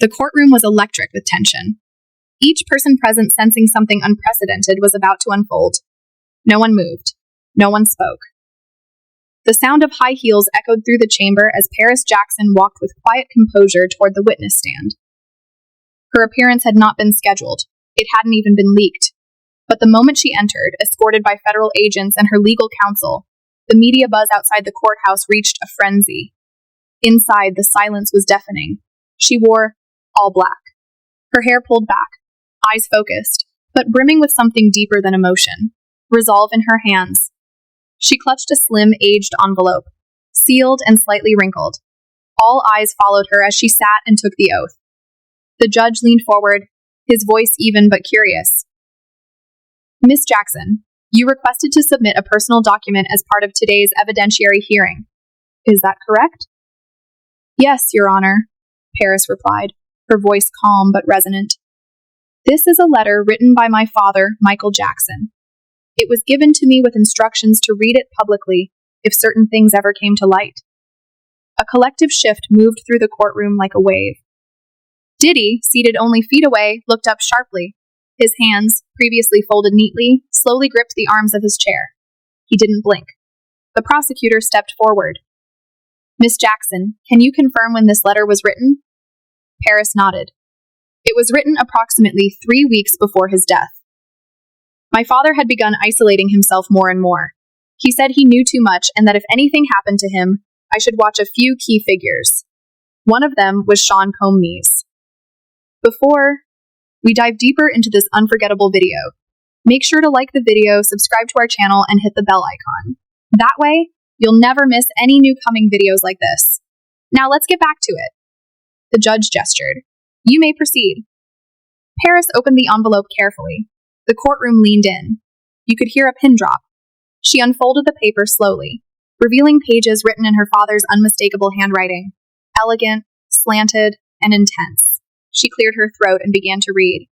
The courtroom was electric with tension. Each person present sensing something unprecedented was about to unfold. No one moved. No one spoke. The sound of high heels echoed through the chamber as Paris Jackson walked with quiet composure toward the witness stand. Her appearance had not been scheduled. It hadn't even been leaked. But the moment she entered, escorted by federal agents and her legal counsel, the media buzz outside the courthouse reached a frenzy. Inside, the silence was deafening. She wore all black. Her hair pulled back, eyes focused, but brimming with something deeper than emotion. Resolve in her hands. She clutched a slim, aged envelope, sealed and slightly wrinkled. All eyes followed her as she sat and took the oath. The judge leaned forward, his voice even but curious. Miss Jackson, you requested to submit a personal document as part of today's evidentiary hearing. Is that correct? Yes, Your Honor, Paris replied, her voice calm but resonant. This is a letter written by my father, Michael Jackson. It was given to me with instructions to read it publicly if certain things ever came to light. A collective shift moved through the courtroom like a wave. Diddy, seated only feet away, looked up sharply. His hands, previously folded neatly, slowly gripped the arms of his chair. He didn't blink. The prosecutor stepped forward. Miss Jackson, can you confirm when this letter was written? Paris nodded. It was written approximately 3 weeks before his death. My father had begun isolating himself more and more. He said he knew too much and that if anything happened to him, I should watch a few key figures. One of them was Sean Combs. Before we dive deeper into this unforgettable video, make sure to like the video, subscribe to our channel, and hit the bell icon. That way, you'll never miss any new coming videos like this. Now let's get back to it. The judge gestured. You may proceed. Paris opened the envelope carefully. The courtroom leaned in. You could hear a pin drop. She unfolded the paper slowly, revealing pages written in her father's unmistakable handwriting. Elegant, slanted, and intense. She cleared her throat and began to read.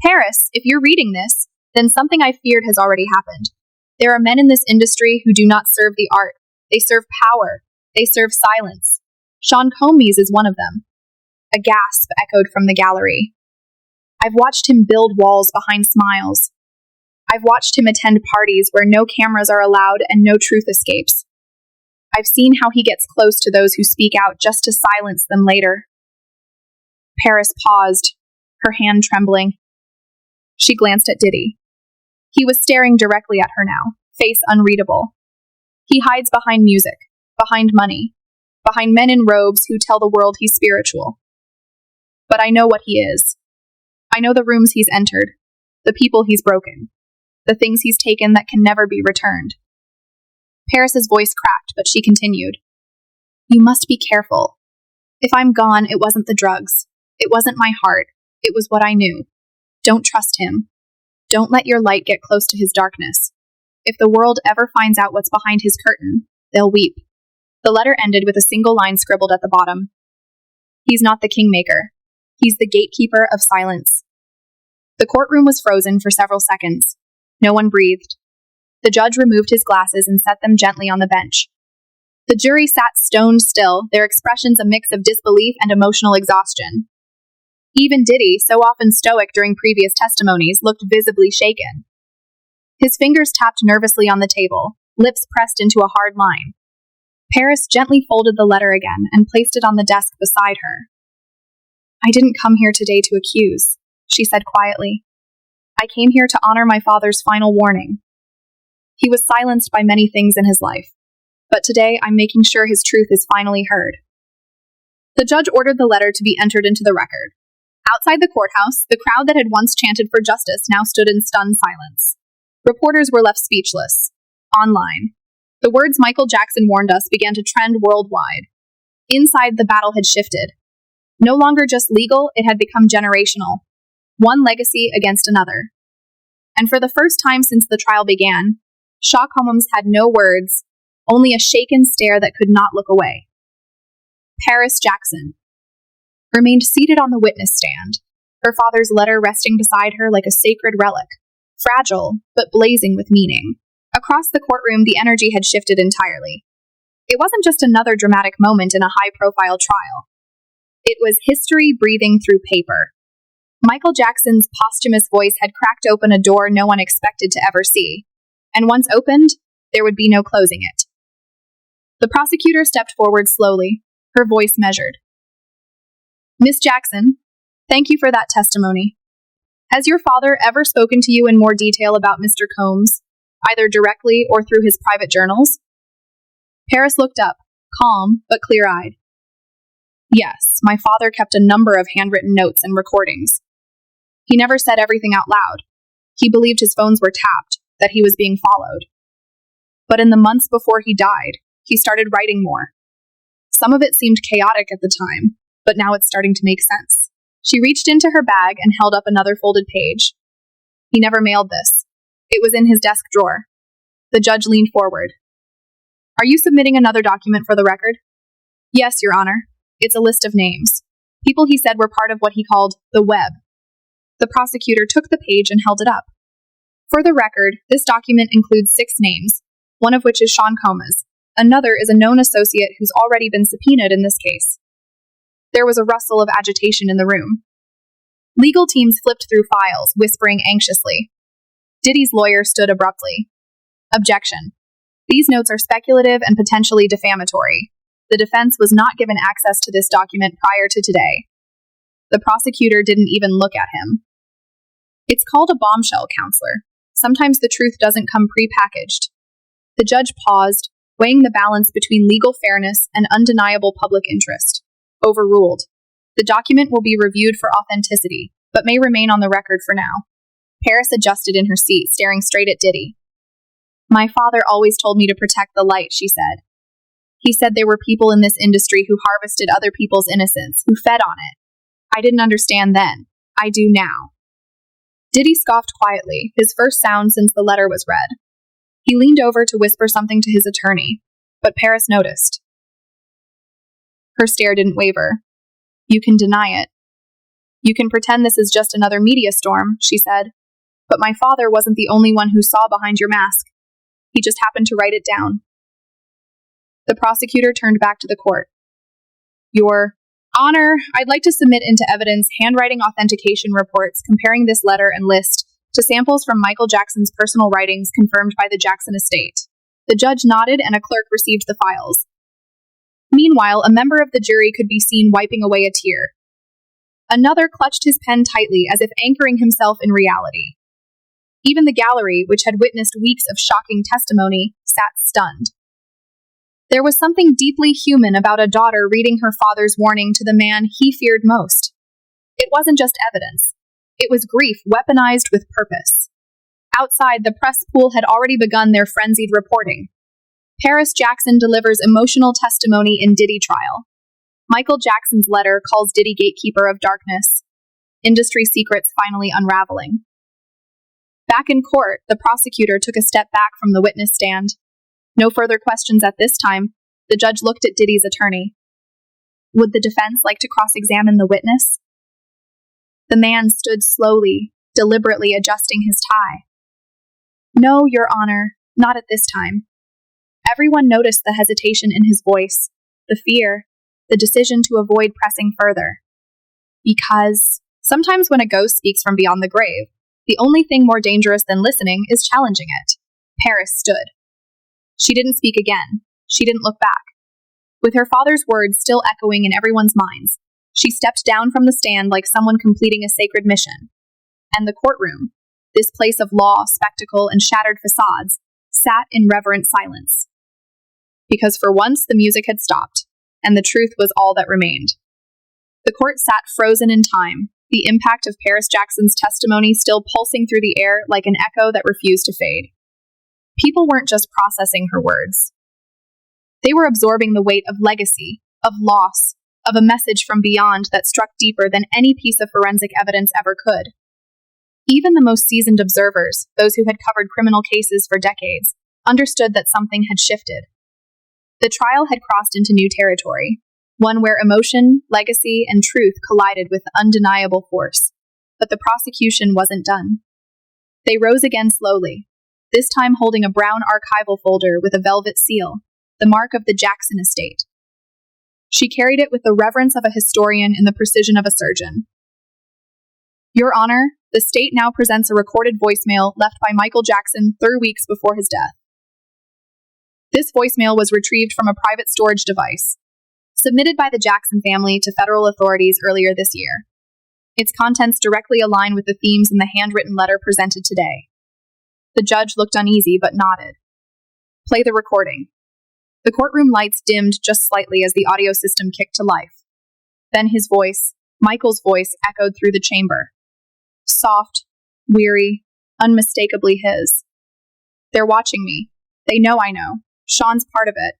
Paris, if you're reading this, then something I feared has already happened. There are men in this industry who do not serve the art. They serve power. They serve silence. Sean Combs is one of them. A gasp echoed from the gallery. I've watched him build walls behind smiles. I've watched him attend parties where no cameras are allowed and no truth escapes. I've seen how he gets close to those who speak out just to silence them later. Paris paused, her hand trembling. She glanced at Diddy. He was staring directly at her now, face unreadable. He hides behind music, behind money, behind men in robes who tell the world he's spiritual. But I know what he is. I know the rooms he's entered, the people he's broken, the things he's taken that can never be returned. Paris's voice cracked, but she continued. You must be careful. If I'm gone, it wasn't the drugs. It wasn't my heart. It was what I knew. Don't trust him. Don't let your light get close to his darkness. If the world ever finds out what's behind his curtain, they'll weep. The letter ended with a single line scribbled at the bottom. He's not the kingmaker. He's the gatekeeper of silence. The courtroom was frozen for several seconds. No one breathed. The judge removed his glasses and set them gently on the bench. The jury sat stone still, their expressions a mix of disbelief and emotional exhaustion. Even Diddy, so often stoic during previous testimonies, looked visibly shaken. His fingers tapped nervously on the table, lips pressed into a hard line. Paris gently folded the letter again and placed it on the desk beside her. I didn't come here today to accuse, she said quietly. I came here to honor my father's final warning. He was silenced by many things in his life, but today I'm making sure his truth is finally heard. The judge ordered the letter to be entered into the record. Outside the courthouse, the crowd that had once chanted for justice now stood in stunned silence. Reporters were left speechless. Online, the words Michael Jackson warned us began to trend worldwide. Inside, the battle had shifted. No longer just legal, it had become generational. One legacy against another. And for the first time since the trial began, Sean Combs had no words, only a shaken stare that could not look away. Paris Jackson remained seated on the witness stand, her father's letter resting beside her like a sacred relic, fragile but blazing with meaning. Across the courtroom, the energy had shifted entirely. It wasn't just another dramatic moment in a high-profile trial. It was history breathing through paper. Michael Jackson's posthumous voice had cracked open a door no one expected to ever see, and once opened, there would be no closing it. The prosecutor stepped forward slowly, her voice measured. Miss Jackson, thank you for that testimony. Has your father ever spoken to you in more detail about Mr. Combs, either directly or through his private journals? Paris looked up, calm but clear-eyed. Yes, my father kept a number of handwritten notes and recordings. He never said everything out loud. He believed his phones were tapped, that he was being followed. But in the months before he died, he started writing more. Some of it seemed chaotic at the time, but now it's starting to make sense. She reached into her bag and held up another folded page. He never mailed this. It was in his desk drawer. The judge leaned forward. Are you submitting another document for the record? Yes, Your Honor. It's a list of names. People he said were part of what he called the web. The prosecutor took the page and held it up. For the record, this document includes 6 names, one of which is Sean Combs. Another is a known associate who's already been subpoenaed in this case. There was a rustle of agitation in the room. Legal teams flipped through files, whispering anxiously. Diddy's lawyer stood abruptly. Objection. These notes are speculative and potentially defamatory. The defense was not given access to this document prior to today. The prosecutor didn't even look at him. It's called a bombshell, counselor. Sometimes the truth doesn't come pre-packaged. The judge paused, weighing the balance between legal fairness and undeniable public interest. Overruled. The document will be reviewed for authenticity, but may remain on the record for now. Paris adjusted in her seat, staring straight at Diddy. My father always told me to protect the light, she said. He said there were people in this industry who harvested other people's innocence, who fed on it. I didn't understand then. I do now. Diddy scoffed quietly, his first sound since the letter was read. He leaned over to whisper something to his attorney, but Paris noticed. Her stare didn't waver. You can deny it. You can pretend this is just another media storm, she said. But my father wasn't the only one who saw behind your mask. He just happened to write it down. The prosecutor turned back to the court. Your Honor, I'd like to submit into evidence handwriting authentication reports comparing this letter and list to samples from Michael Jackson's personal writings confirmed by the Jackson estate. The judge nodded and a clerk received the files. Meanwhile, a member of the jury could be seen wiping away a tear. Another clutched his pen tightly as if anchoring himself in reality. Even the gallery, which had witnessed weeks of shocking testimony, sat stunned. There was something deeply human about a daughter reading her father's warning to the man he feared most. It wasn't just evidence. It was grief weaponized with purpose. Outside, the press pool had already begun their frenzied reporting. Paris Jackson delivers emotional testimony in Diddy trial. Michael Jackson's letter calls Diddy gatekeeper of darkness. Industry secrets finally unraveling. Back in court, the prosecutor took a step back from the witness stand. No further questions at this time. The judge looked at Diddy's attorney. Would the defense like to cross-examine the witness? The man stood slowly, deliberately adjusting his tie. No, Your Honor, not at this time. Everyone noticed the hesitation in his voice, the fear, the decision to avoid pressing further. Because sometimes when a ghost speaks from beyond the grave, the only thing more dangerous than listening is challenging it. Paris stood. She didn't speak again. She didn't look back. With her father's words still echoing in everyone's minds, she stepped down from the stand like someone completing a sacred mission. And the courtroom, this place of law, spectacle, and shattered facades, sat in reverent silence. Because for once the music had stopped, and the truth was all that remained. The court sat frozen in time, the impact of Paris Jackson's testimony still pulsing through the air like an echo that refused to fade. People weren't just processing her words. They were absorbing the weight of legacy, of loss, of a message from beyond that struck deeper than any piece of forensic evidence ever could. Even the most seasoned observers, those who had covered criminal cases for decades, understood that something had shifted. The trial had crossed into new territory, one where emotion, legacy, and truth collided with undeniable force. But the prosecution wasn't done. They rose again slowly, this time holding a brown archival folder with a velvet seal, the mark of the Jackson estate. She carried it with the reverence of a historian and the precision of a surgeon. Your Honor, the state now presents a recorded voicemail left by Michael Jackson 3 weeks before his death. This voicemail was retrieved from a private storage device, submitted by the Jackson family to federal authorities earlier this year. Its contents directly align with the themes in the handwritten letter presented today. The judge looked uneasy but nodded. Play the recording. The courtroom lights dimmed just slightly as the audio system kicked to life. Then his voice, Michael's voice, echoed through the chamber. Soft, weary, unmistakably his. They're watching me. They know I know. Sean's part of it.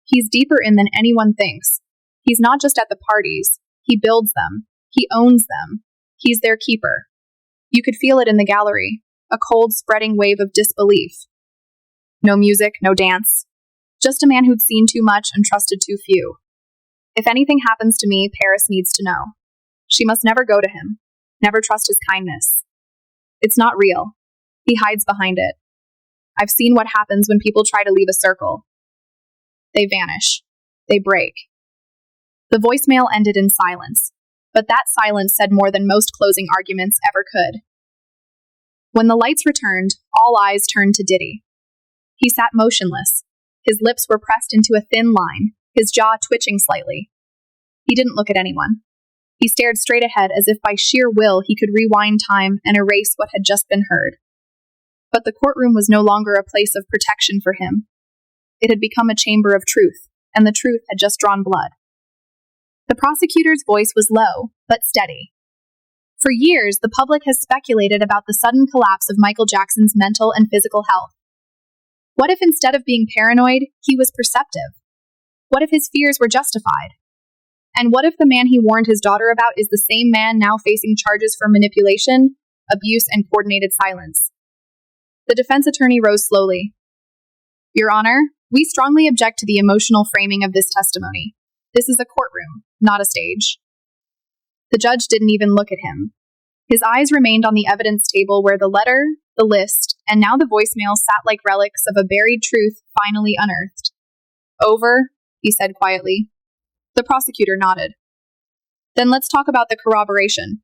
He's deeper in than anyone thinks. He's not just at the parties. He builds them. He owns them. He's their keeper. You could feel it in the gallery, a cold, spreading wave of disbelief. No music, no dance. Just a man who'd seen too much and trusted too few. If anything happens to me, Paris needs to know. She must never go to him. Never trust his kindness. It's not real. He hides behind it. I've seen what happens when people try to leave a circle. They vanish. They break. The voicemail ended in silence, but that silence said more than most closing arguments ever could. When the lights returned, all eyes turned to Diddy. He sat motionless. His lips were pressed into a thin line, his jaw twitching slightly. He didn't look at anyone. He stared straight ahead as if by sheer will he could rewind time and erase what had just been heard. But the courtroom was no longer a place of protection for him. It had become a chamber of truth, and the truth had just drawn blood. The prosecutor's voice was low, but steady. For years, the public has speculated about the sudden collapse of Michael Jackson's mental and physical health. What if instead of being paranoid, he was perceptive? What if his fears were justified? And what if the man he warned his daughter about is the same man now facing charges for manipulation, abuse, and coordinated silence? The defense attorney rose slowly. Your Honor, we strongly object to the emotional framing of this testimony. This is a courtroom, not a stage. The judge didn't even look at him. His eyes remained on the evidence table where the letter, the list, and now the voicemail sat like relics of a buried truth finally unearthed. Over, he said quietly. The prosecutor nodded. Then let's talk about the corroboration.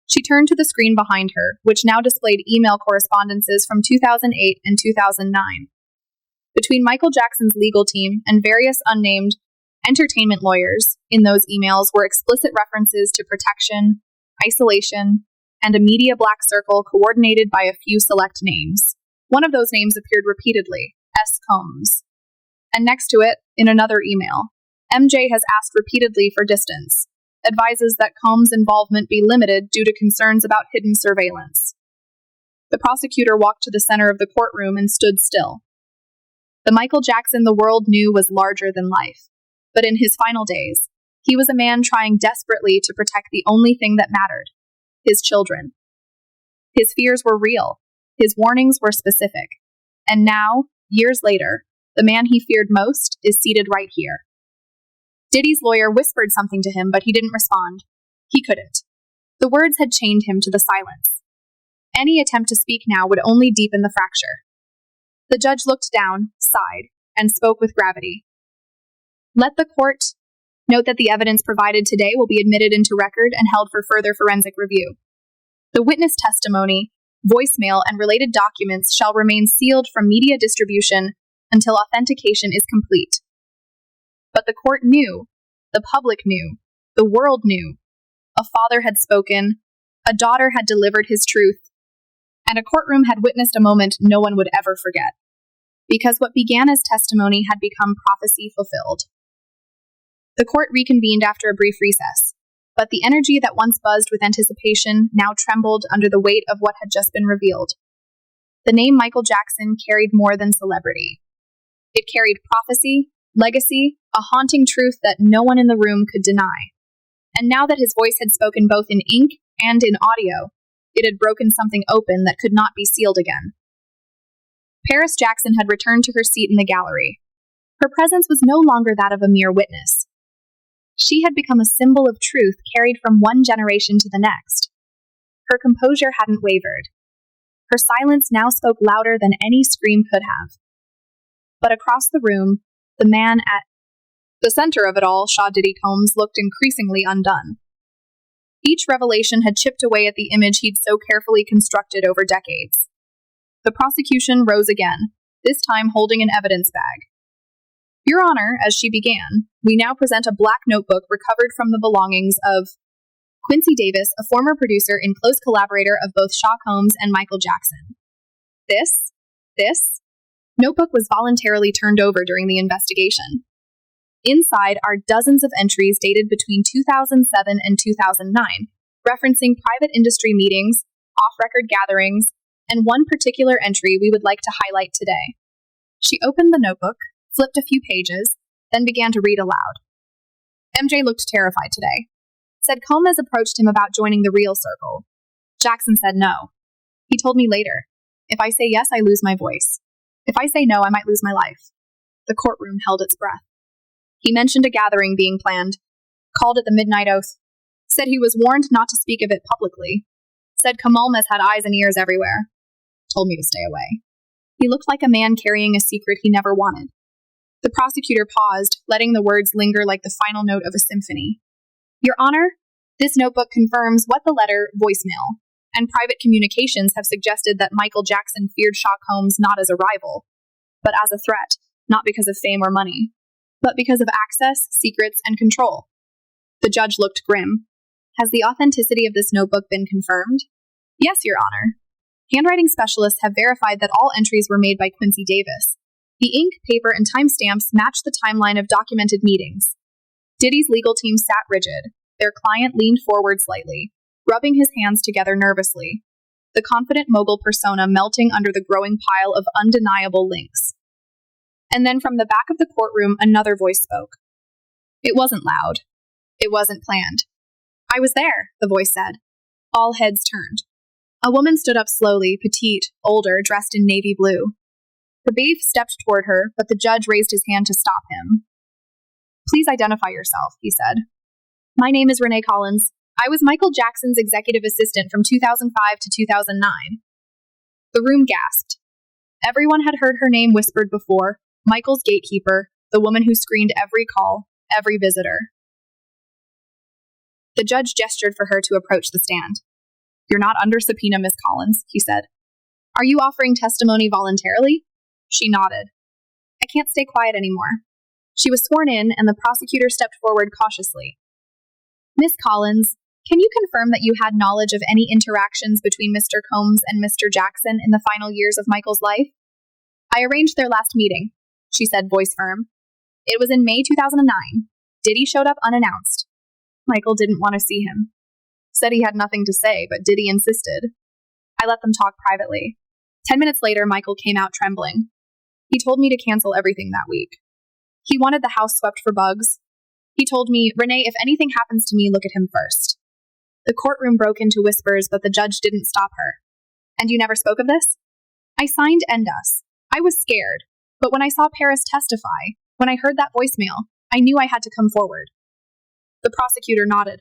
She turned to the screen behind her, which now displayed email correspondences from 2008 and 2009. Between Michael Jackson's legal team and various unnamed entertainment lawyers, in those emails were explicit references to protection, isolation, and a media black circle coordinated by a few select names. One of those names appeared repeatedly, S. Combs. And next to it, in another email, MJ has asked repeatedly for distance, advises that Combs' involvement be limited due to concerns about hidden surveillance. The prosecutor walked to the center of the courtroom and stood still. The Michael Jackson the world knew was larger than life, but in his final days, he was a man trying desperately to protect the only thing that mattered, his children. His fears were real, his warnings were specific, and now, years later, the man he feared most is seated right here. Diddy's lawyer whispered something to him, but he didn't respond. He couldn't. The words had chained him to the silence. Any attempt to speak now would only deepen the fracture. The judge looked down, sighed, and spoke with gravity. Let the court note that the evidence provided today will be admitted into record and held for further forensic review. The witness testimony, voicemail, and related documents shall remain sealed from media distribution until authentication is complete. But the court knew, the public knew, the world knew. A father had spoken, a daughter had delivered his truth, and a courtroom had witnessed a moment no one would ever forget. Because what began as testimony had become prophecy fulfilled. The court reconvened after a brief recess, but the energy that once buzzed with anticipation now trembled under the weight of what had just been revealed. The name Michael Jackson carried more than celebrity. It carried prophecy, legacy, a haunting truth that no one in the room could deny. And now that his voice had spoken both in ink and in audio, it had broken something open that could not be sealed again. Paris Jackson had returned to her seat in the gallery. Her presence was no longer that of a mere witness. She had become a symbol of truth carried from one generation to the next. Her composure hadn't wavered. Her silence now spoke louder than any scream could have. But across the room, the The center of it all, Diddy Combs looked increasingly undone. Each revelation had chipped away at the image he'd so carefully constructed over decades. The prosecution rose again, this time holding an evidence bag. Your Honor, as she began, we now present a black notebook recovered from the belongings of Quincy Davis, a former producer and close collaborator of both Shaw Combs and Michael Jackson. This notebook was voluntarily turned over during the investigation. Inside are dozens of entries dated between 2007 and 2009, referencing private industry meetings, off-record gatherings, and one particular entry we would like to highlight today. She opened the notebook, flipped a few pages, then began to read aloud. MJ looked terrified today. Said Combs approached him about joining the Real Circle. Jackson said no. He told me later, if I say yes, I lose my voice. If I say no, I might lose my life. The courtroom held its breath. He mentioned a gathering being planned, called it the Midnight Oath, said he was warned not to speak of it publicly, said Combs had eyes and ears everywhere, told me to stay away. He looked like a man carrying a secret he never wanted. The prosecutor paused, letting the words linger like the final note of a symphony. Your Honor, this notebook confirms what the letter, voicemail, and private communications have suggested that Michael Jackson feared Shaw Combs not as a rival, but as a threat, not because of fame or money, but because of access, secrets, and control. The judge looked grim. Has the authenticity of this notebook been confirmed? Yes, Your Honor. Handwriting specialists have verified that all entries were made by Quincy Davis. The ink, paper, and timestamps match the timeline of documented meetings. Diddy's legal team sat rigid. Their client leaned forward slightly, rubbing his hands together nervously, the confident mogul persona melting under the growing pile of undeniable links. And then from the back of the courtroom, another voice spoke. It wasn't loud. It wasn't planned. I was there, the voice said. All heads turned. A woman stood up slowly, petite, older, dressed in navy blue. The babe stepped toward her, but the judge raised his hand to stop him. Please identify yourself, he said. My name is Renee Collins. I was Michael Jackson's executive assistant from 2005 to 2009. The room gasped. Everyone had heard her name whispered before, Michael's gatekeeper, the woman who screened every call, every visitor. The judge gestured for her to approach the stand. You're not under subpoena, Miss Collins, he said. Are you offering testimony voluntarily? She nodded. I can't stay quiet anymore. She was sworn in, and the prosecutor stepped forward cautiously. Miss Collins, can you confirm that you had knowledge of any interactions between Mr. Combs and Mr. Jackson in the final years of Michael's life? I arranged their last meeting, she said, voice firm. It was in May 2009. Diddy showed up unannounced. Michael didn't want to see him. Said he had nothing to say, but Diddy insisted. I let them talk privately. 10 minutes later, Michael came out trembling. He told me to cancel everything that week. He wanted the house swept for bugs. He told me, Renee, if anything happens to me, look at him first. The courtroom broke into whispers, but the judge didn't stop her. And you never spoke of this? I signed End Us. I was scared. But when I saw Paris testify, when I heard that voicemail, I knew I had to come forward. The prosecutor nodded.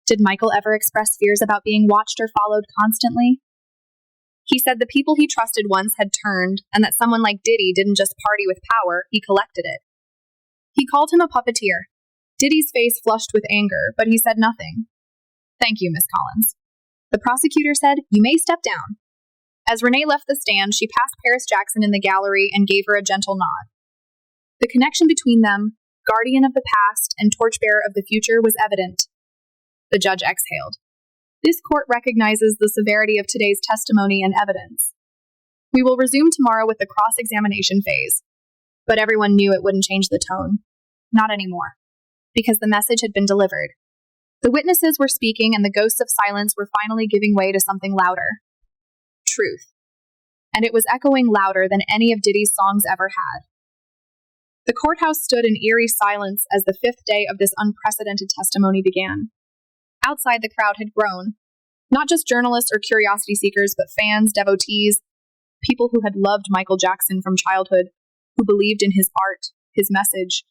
Did Michael ever express fears about being watched or followed constantly? He said the people he trusted once had turned, and that someone like Diddy didn't just party with power, he collected it. He called him a puppeteer. Diddy's face flushed with anger, but he said nothing. Thank you, Miss Collins. The prosecutor said, you may step down. As Renee left the stand, she passed Paris Jackson in the gallery and gave her a gentle nod. The connection between them, guardian of the past and torchbearer of the future, was evident. The judge exhaled. This court recognizes the severity of today's testimony and evidence. We will resume tomorrow with the cross-examination phase. But everyone knew it wouldn't change the tone. Not anymore. Because the message had been delivered. The witnesses were speaking, and the ghosts of silence were finally giving way to something louder. Truth. And it was echoing louder than any of Diddy's songs ever had. The courthouse stood in eerie silence as the fifth day of this unprecedented testimony began. Outside, the crowd had grown. Not just journalists or curiosity seekers, but fans, devotees, people who had loved Michael Jackson from childhood, who believed in his art, his message,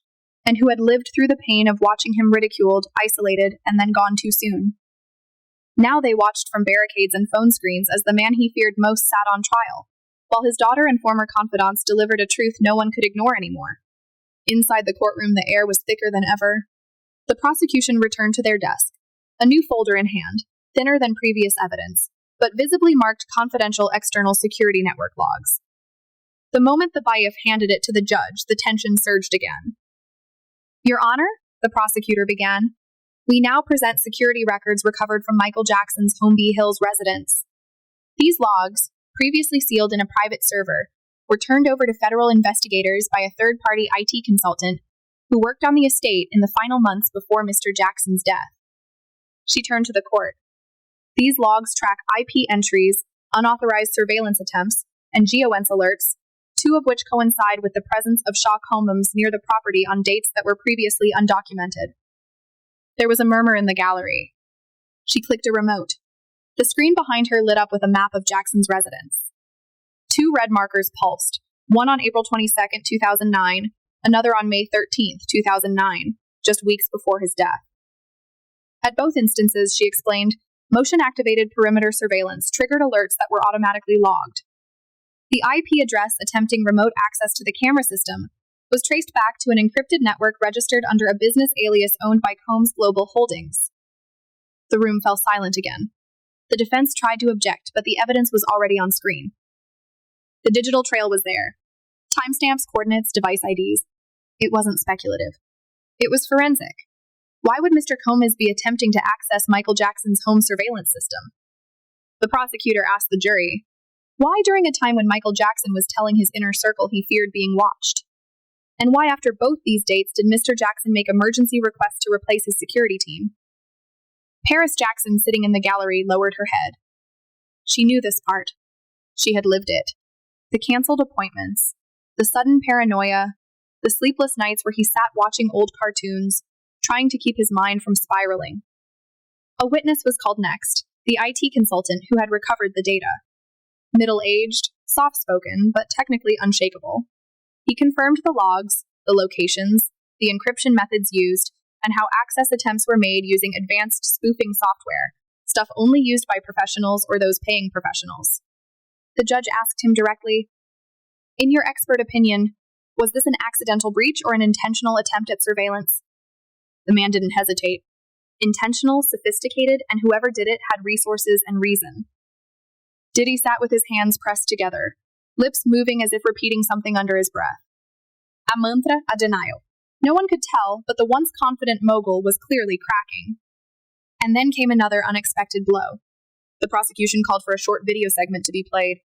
and who had lived through the pain of watching him ridiculed, isolated, and then gone too soon. Now they watched from barricades and phone screens as the man he feared most sat on trial, while his daughter and former confidants delivered a truth no one could ignore anymore. Inside the courtroom, the air was thicker than ever. The prosecution returned to their desk, a new folder in hand, thinner than previous evidence, but visibly marked confidential external security network logs. The moment the bailiff handed it to the judge, the tension surged again. Your Honor, the prosecutor began, we now present security records recovered from Michael Jackson's Holmby Hills residence. These logs, previously sealed in a private server, were turned over to federal investigators by a third-party IT consultant who worked on the estate in the final months before Mr. Jackson's death. She turned to the court. These logs track IP entries, unauthorized surveillance attempts, and geofence alerts, two of which coincide with the presence of shock homums near the property on dates that were previously undocumented. There was a murmur in the gallery. She clicked a remote. The screen behind her lit up with a map of Jackson's residence. Two red markers pulsed, one on April 22, 2009, another on May 13, 2009, just weeks before his death. At both instances, she explained, motion-activated perimeter surveillance triggered alerts that were automatically logged. The IP address attempting remote access to the camera system was traced back to an encrypted network registered under a business alias owned by Combs Global Holdings. The room fell silent again. The defense tried to object, but the evidence was already on screen. The digital trail was there. Timestamps, coordinates, device IDs. It wasn't speculative. It was forensic. Why would Mr. Combs be attempting to access Michael Jackson's home surveillance system? The prosecutor asked the jury, why during a time when Michael Jackson was telling his inner circle he feared being watched? And why after both these dates did Mr. Jackson make emergency requests to replace his security team? Paris Jackson, sitting in the gallery, lowered her head. She knew this part. She had lived it. The canceled appointments, the sudden paranoia, the sleepless nights where he sat watching old cartoons, trying to keep his mind from spiraling. A witness was called next, the IT consultant who had recovered the data. Middle-aged, soft-spoken, but technically unshakable. He confirmed the logs, the locations, the encryption methods used, and how access attempts were made using advanced spoofing software, stuff only used by professionals or those paying professionals. The judge asked him directly, in your expert opinion, was this an accidental breach or an intentional attempt at surveillance? The man didn't hesitate. Intentional, sophisticated, and whoever did it had resources and reason. Diddy sat with his hands pressed together, lips moving as if repeating something under his breath. A mantra, a denial. No one could tell, but the once confident mogul was clearly cracking. And then came another unexpected blow. The prosecution called for a short video segment to be played.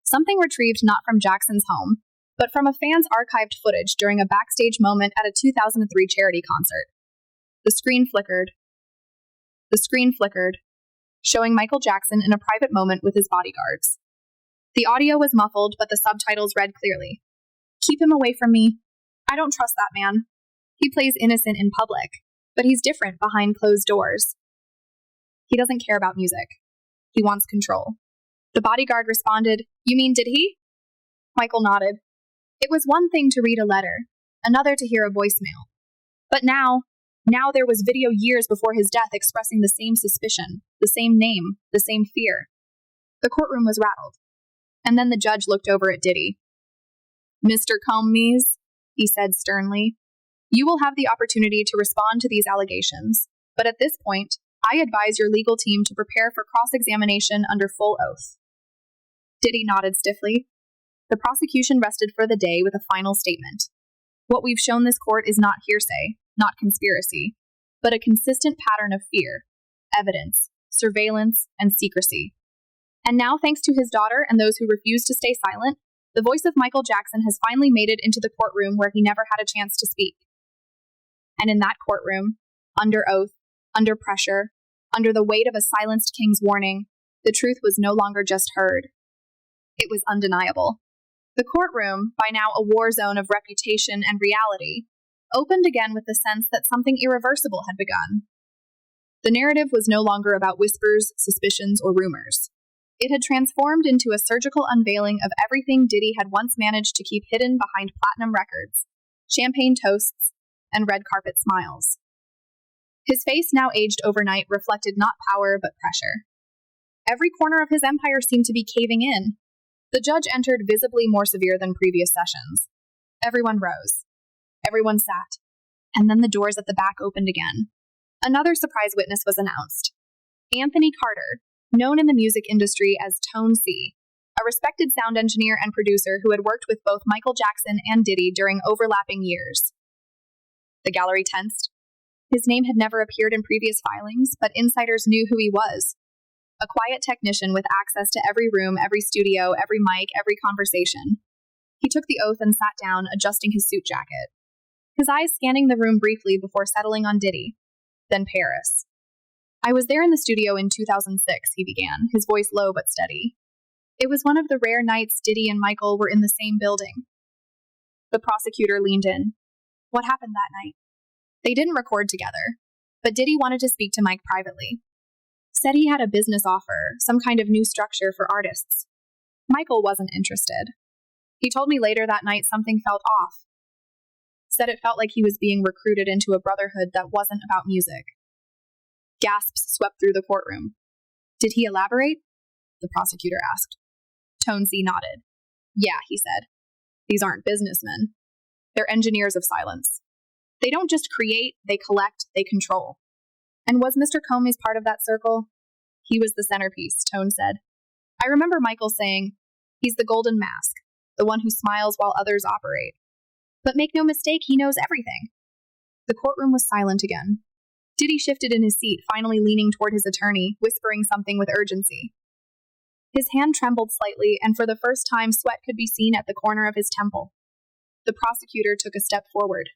Something retrieved not from Jackson's home, but from a fan's archived footage during a backstage moment at a 2003 charity concert. The screen flickered, showing Michael Jackson in a private moment with his bodyguards. The audio was muffled, but the subtitles read clearly. Keep him away from me. I don't trust that man. He plays innocent in public, but he's different behind closed doors. He doesn't care about music. He wants control. The bodyguard responded, You mean did he? Michael nodded. It was one thing to read a letter, another to hear a voicemail. But now there was video years before his death expressing the same suspicion, the same name, the same fear. The courtroom was rattled. And then the judge looked over at Diddy. Mr. Combs, he said sternly, you will have the opportunity to respond to these allegations, but at this point, I advise your legal team to prepare for cross-examination under full oath. Diddy nodded stiffly. The prosecution rested for the day with a final statement. What we've shown this court is not hearsay, not conspiracy, but a consistent pattern of fear, evidence, surveillance, and secrecy. And now, thanks to his daughter and those who refuse to stay silent, the voice of Michael Jackson has finally made it into the courtroom where he never had a chance to speak. And in that courtroom, under oath, under pressure, under the weight of a silenced king's warning, the truth was no longer just heard. It was undeniable. The courtroom, by now a war zone of reputation and reality, opened again with the sense that something irreversible had begun. The narrative was no longer about whispers, suspicions, or rumors. It had transformed into a surgical unveiling of everything Diddy had once managed to keep hidden behind platinum records, champagne toasts, and red carpet smiles. His face, now aged overnight, reflected not power but pressure. Every corner of his empire seemed to be caving in. The judge entered visibly more severe than previous sessions. Everyone rose. Everyone sat, and then the doors at the back opened again. Another surprise witness was announced. Anthony Carter, known in the music industry as Tone C, a respected sound engineer and producer who had worked with both Michael Jackson and Diddy during overlapping years. The gallery tensed. His name had never appeared in previous filings, but insiders knew who he was. A quiet technician with access to every room, every studio, every mic, every conversation. He took the oath and sat down, adjusting his suit jacket. His eyes scanning the room briefly before settling on Diddy, then Paris. I was there in the studio in 2006, he began, his voice low but steady. It was one of the rare nights Diddy and Michael were in the same building. The prosecutor leaned in. What happened that night? They didn't record together, but Diddy wanted to speak to Mike privately. Said he had a business offer, some kind of new structure for artists. Michael wasn't interested. He told me later that night something felt off. Said it felt like he was being recruited into a brotherhood that wasn't about music. Gasps swept through the courtroom. Did he elaborate? The prosecutor asked. Tone C nodded. Yeah, he said. These aren't businessmen. They're engineers of silence. They don't just create, they collect, they control. And was Mr. Comey's part of that circle? He was the centerpiece, Tone said. I remember Michael saying, he's the golden mask, the one who smiles while others operate. But make no mistake, he knows everything. The courtroom was silent again. Diddy shifted in his seat, finally leaning toward his attorney, whispering something with urgency. His hand trembled slightly, and for the first time, sweat could be seen at the corner of his temple. The prosecutor took a step forward.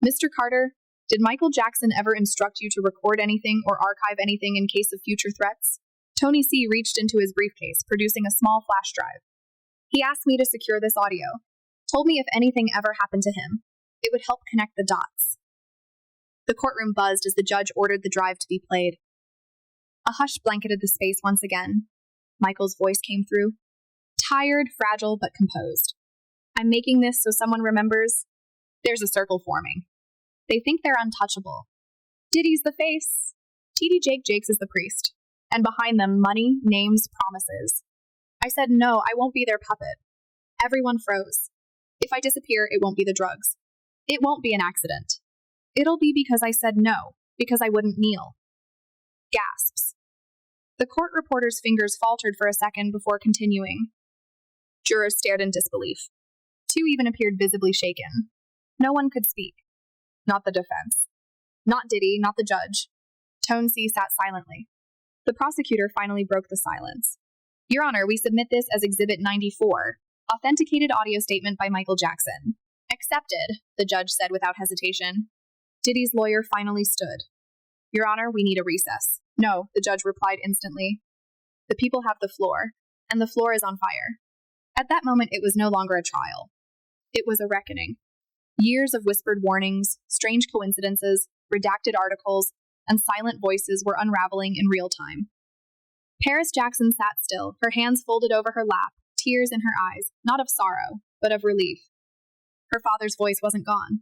Mr. Carter, did Michael Jackson ever instruct you to record anything or archive anything in case of future threats? Tony C. reached into his briefcase, producing a small flash drive. He asked me to secure this audio. Told me if anything ever happened to him, it would help connect the dots. The courtroom buzzed as the judge ordered the drive to be played. A hush blanketed the space once again. Michael's voice came through. Tired, fragile, but composed. I'm making this so someone remembers. There's a circle forming. They think they're untouchable. Diddy's the face. T.D. Jakes is the priest. And behind them, money, names, promises. I said, no, I won't be their puppet. Everyone froze. If I disappear, it won't be the drugs. It won't be an accident. It'll be because I said no, because I wouldn't kneel. Gasps. The court reporter's fingers faltered for a second before continuing. Jurors stared in disbelief. Two even appeared visibly shaken. No one could speak. Not the defense. Not Diddy, not the judge. Tone C sat silently. The prosecutor finally broke the silence. Your Honor, we submit this as Exhibit 94, authenticated audio statement by Michael Jackson. Accepted, the judge said without hesitation. Diddy's lawyer finally stood. Your Honor, we need a recess. No, the judge replied instantly. The people have the floor, and the floor is on fire. At that moment, it was no longer a trial. It was a reckoning. Years of whispered warnings, strange coincidences, redacted articles, and silent voices were unraveling in real time. Paris Jackson sat still, her hands folded over her lap, tears in her eyes, not of sorrow, but of relief. Her father's voice wasn't gone.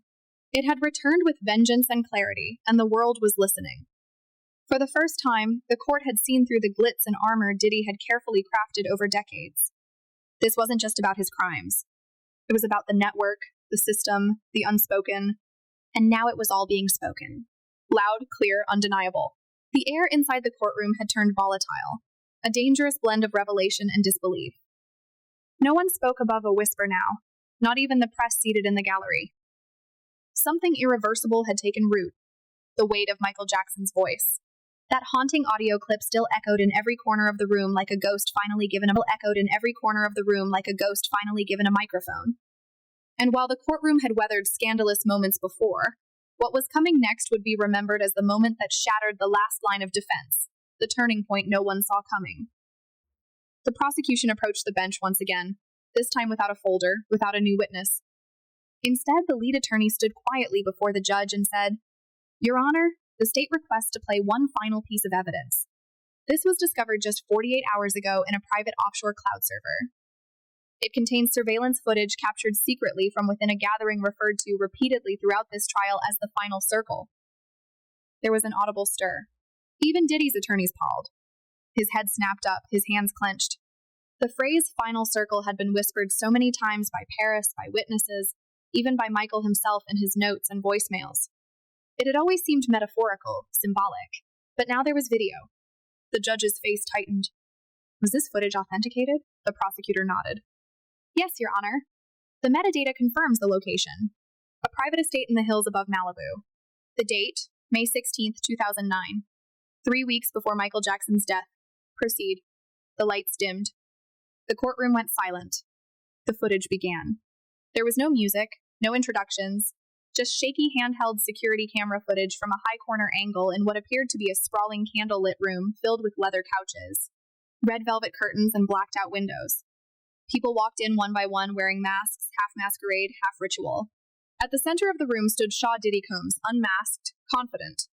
It had returned with vengeance and clarity, and the world was listening. For the first time, the court had seen through the glitz and armor Diddy had carefully crafted over decades. This wasn't just about his crimes. It was about the network, the system, the unspoken, and now it was all being spoken. Loud, clear, undeniable. The air inside the courtroom had turned volatile, a dangerous blend of revelation and disbelief. No one spoke above a whisper now, not even the press seated in the gallery. Something irreversible had taken root, the weight of Michael Jackson's voice. That haunting audio clip still echoed in every corner of the room like a ghost finally given a microphone. And while the courtroom had weathered scandalous moments before, what was coming next would be remembered as the moment that shattered the last line of defense, the turning point no one saw coming. The prosecution approached the bench once again, this time without a folder, without a new witness. Instead, the lead attorney stood quietly before the judge and said, Your Honor, the state requests to play one final piece of evidence. This was discovered just 48 hours ago in a private offshore cloud server. It contains surveillance footage captured secretly from within a gathering referred to repeatedly throughout this trial as the Final Circle. There was an audible stir. Even Diddy's attorneys palled. His head snapped up, his hands clenched. The phrase Final Circle had been whispered so many times by Paris, by witnesses, even by Michael himself in his notes and voicemails. It had always seemed metaphorical, symbolic, but now there was video. The judge's face tightened. Was this footage authenticated? The prosecutor nodded. Yes, Your Honor. The metadata confirms the location. A private estate in the hills above Malibu. The date, May 16, 2009. 3 weeks before Michael Jackson's death. Proceed. The lights dimmed. The courtroom went silent. The footage began. There was no music, no introductions, just shaky handheld security camera footage from a high corner angle in what appeared to be a sprawling candlelit room filled with leather couches, red velvet curtains, and blacked out windows. People walked in one by one wearing masks, half masquerade, half ritual. At the center of the room stood Shaw Diddy Combs, unmasked, confident.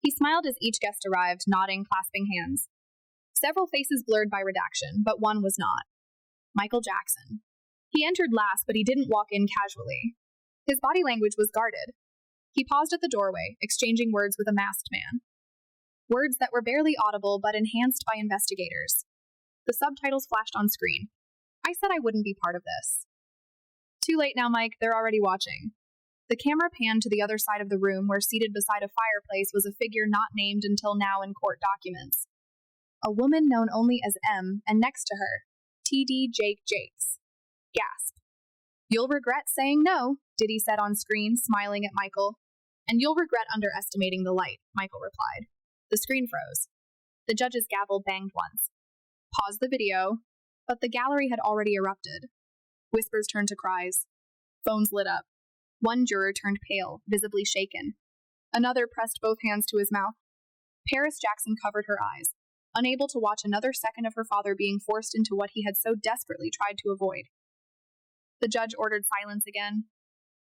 He smiled as each guest arrived, nodding, clasping hands. Several faces blurred by redaction, but one was not. Michael Jackson. He entered last, but he didn't walk in casually. His body language was guarded. He paused at the doorway, exchanging words with a masked man. Words that were barely audible, but enhanced by investigators. The subtitles flashed on screen. I said I wouldn't be part of this. Too late now, Mike. They're already watching. The camera panned to the other side of the room, where seated beside a fireplace was a figure not named until now in court documents. A woman known only as M, and next to her, T.D. Jake Jakes. Gasp. You'll regret saying no, Diddy said on screen, smiling at Michael. And you'll regret underestimating the light, Michael replied. The screen froze. The judge's gavel banged once. Pause the video, but the gallery had already erupted. Whispers turned to cries. Phones lit up. One juror turned pale, visibly shaken. Another pressed both hands to his mouth. Paris Jackson covered her eyes, unable to watch another second of her father being forced into what he had so desperately tried to avoid. The judge ordered silence again.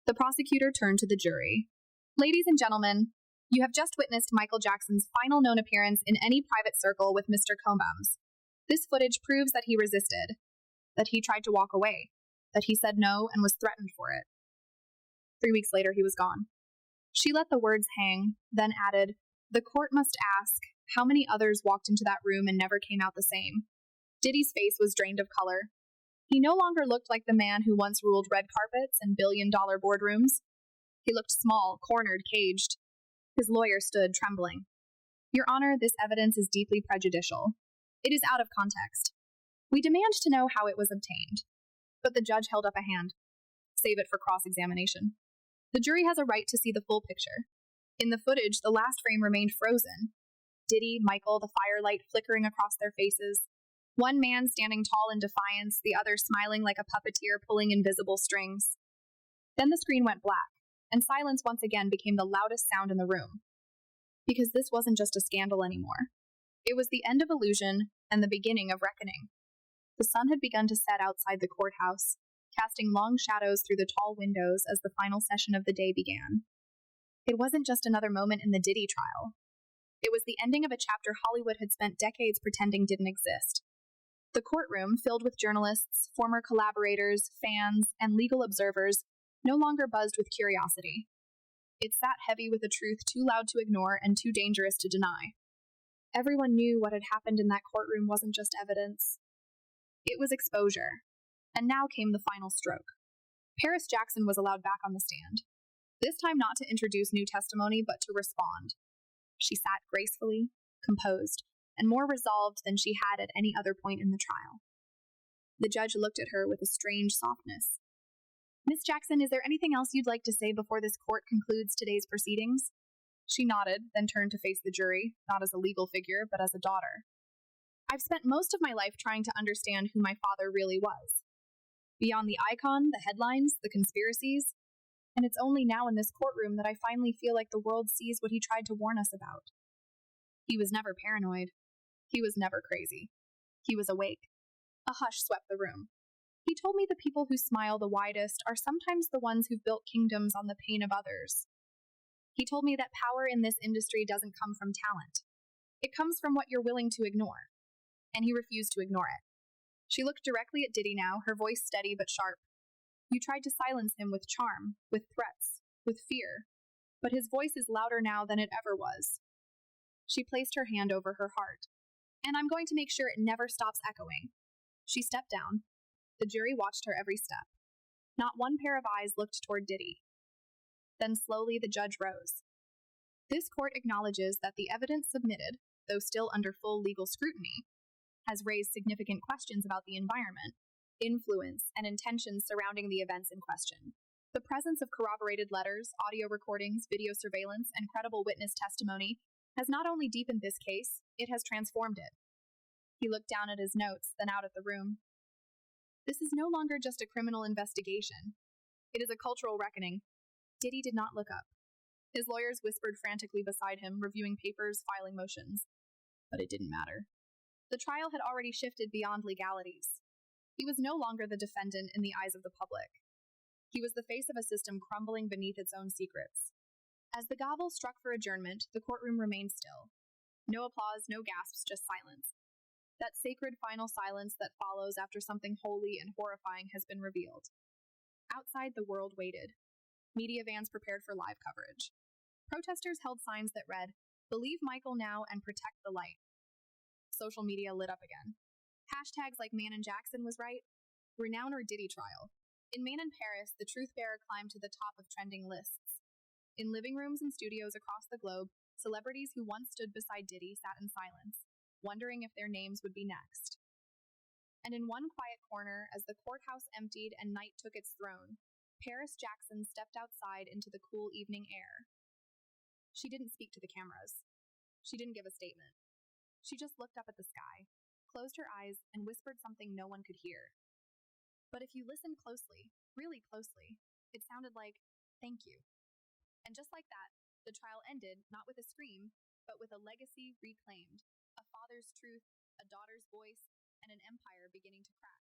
The prosecutor turned to the jury. Ladies and gentlemen, you have just witnessed Michael Jackson's final known appearance in any private circle with Mr. Combs. This footage proves that he resisted, that he tried to walk away, that he said no and was threatened for it. 3 weeks later, he was gone. She let the words hang, then added, "The court must ask how many others walked into that room and never came out the same." Diddy's face was drained of color. He no longer looked like the man who once ruled red carpets and billion-dollar boardrooms. He looked small, cornered, caged. His lawyer stood, trembling. Your Honor, this evidence is deeply prejudicial. It is out of context. We demand to know how it was obtained. But the judge held up a hand. Save it for cross-examination. The jury has a right to see the full picture. In the footage, the last frame remained frozen. Diddy, Michael, the firelight flickering across their faces. One man standing tall in defiance, the other smiling like a puppeteer pulling invisible strings. Then the screen went black, and silence once again became the loudest sound in the room. Because this wasn't just a scandal anymore. It was the end of illusion and the beginning of reckoning. The sun had begun to set outside the courthouse, casting long shadows through the tall windows as the final session of the day began. It wasn't just another moment in the Diddy trial. It was the ending of a chapter Hollywood had spent decades pretending didn't exist. The courtroom, filled with journalists, former collaborators, fans, and legal observers, no longer buzzed with curiosity. It sat heavy with a truth too loud to ignore and too dangerous to deny. Everyone knew what had happened in that courtroom wasn't just evidence. It was exposure. And now came the final stroke. Paris Jackson was allowed back on the stand. This time not to introduce new testimony, but to respond. She sat gracefully, composed, and more resolved than she had at any other point in the trial. The judge looked at her with a strange softness. Miss Jackson, is there anything else you'd like to say before this court concludes today's proceedings? She nodded, then turned to face the jury, not as a legal figure, but as a daughter. I've spent most of my life trying to understand who my father really was. Beyond the icon, the headlines, the conspiracies, and it's only now in this courtroom that I finally feel like the world sees what he tried to warn us about. He was never paranoid. He was never crazy. He was awake. A hush swept the room. He told me the people who smile the widest are sometimes the ones who've built kingdoms on the pain of others. He told me that power in this industry doesn't come from talent. It comes from what you're willing to ignore. And he refused to ignore it. She looked directly at Diddy now, her voice steady but sharp. You tried to silence him with charm, with threats, with fear, but his voice is louder now than it ever was. She placed her hand over her heart. And I'm going to make sure it never stops echoing. She stepped down. The jury watched her every step. Not one pair of eyes looked toward Diddy. Then slowly the judge rose. This court acknowledges that the evidence submitted, though still under full legal scrutiny, has raised significant questions about the environment, influence, and intentions surrounding the events in question. The presence of corroborated letters, audio recordings, video surveillance, and credible witness testimony has not only deepened this case, it has transformed it. He looked down at his notes, then out at the room. This is no longer just a criminal investigation. It is a cultural reckoning. Diddy did not look up. His lawyers whispered frantically beside him, reviewing papers, filing motions. But it didn't matter. The trial had already shifted beyond legalities. He was no longer the defendant in the eyes of the public. He was the face of a system crumbling beneath its own secrets. As the gavel struck for adjournment, the courtroom remained still. No applause, no gasps, just silence. That sacred final silence that follows after something holy and horrifying has been revealed. Outside, the world waited. Media vans prepared for live coverage. Protesters held signs that read, "Believe Michael now and protect the light." Social media lit up again. Hashtags like Man in Jackson was right, Renown or Diddy trial. In Maine and Paris, the truth bearer climbed to the top of trending lists. In living rooms and studios across the globe, celebrities who once stood beside Diddy sat in silence, wondering if their names would be next. And in one quiet corner, as the courthouse emptied and night took its throne, Paris Jackson stepped outside into the cool evening air. She didn't speak to the cameras. She didn't give a statement. She just looked up at the sky, closed her eyes, and whispered something no one could hear. But if you listened closely, really closely, it sounded like, "Thank you." And just like that, the trial ended not with a scream, but with a legacy reclaimed, a father's truth, a daughter's voice, and an empire beginning to crack.